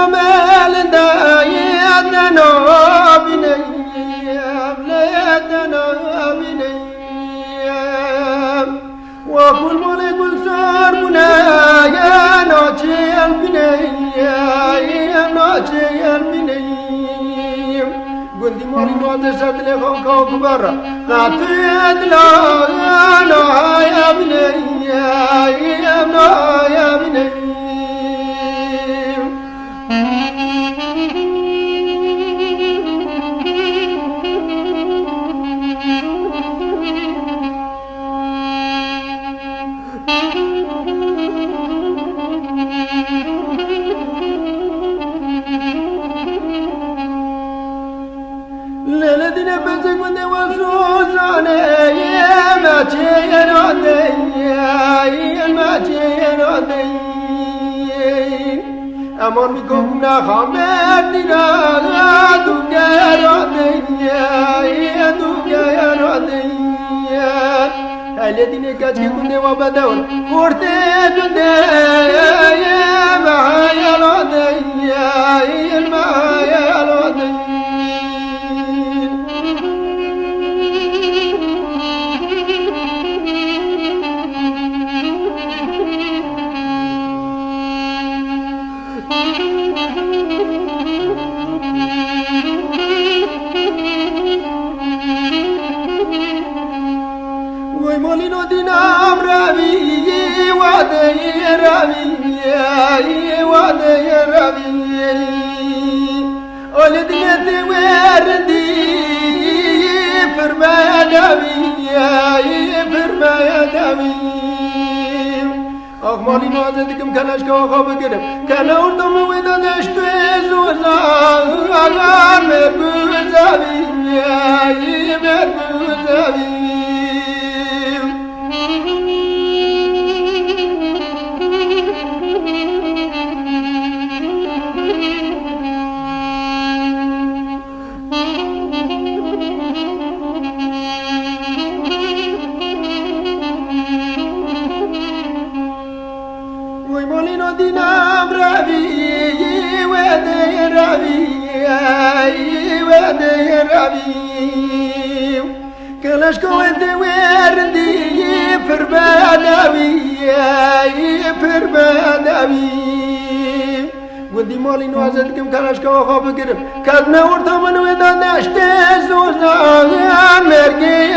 مال دايتنا بنيام ليتنا بنيام وكل ما يقول صار بنايا ناجي البنيام ناجي البنيام قلت مالي ما تشد لي خوك برا قاطعت لا يا بنيام يا بنيام ليلتنا بنتك من وصوصاني يا ما تيراني يا ما تيراني أمر بكم خامتنا دنيا يا دنيا الذين كاتبون وبدون قرتي يا ما يا رضي يا ما يا رضي ويمولينو دينام ربي وادي ربي وادي ربي ولدني وردي فرما دبي فرما دبي أخمالي نازدكم كلاش كوخاب قرب كلا أردم وإذا نشتوي زوزا أغار مربوزابي مربوزابي ويمولينو دينام ربي ودي ربي ودي ربي كلاش كويت وردي فرباداوي فرباداوي ودي مولينو عزتكم كلاش كوخاب قرب كادنا ورطا من ودا نشتي زوزا مرقي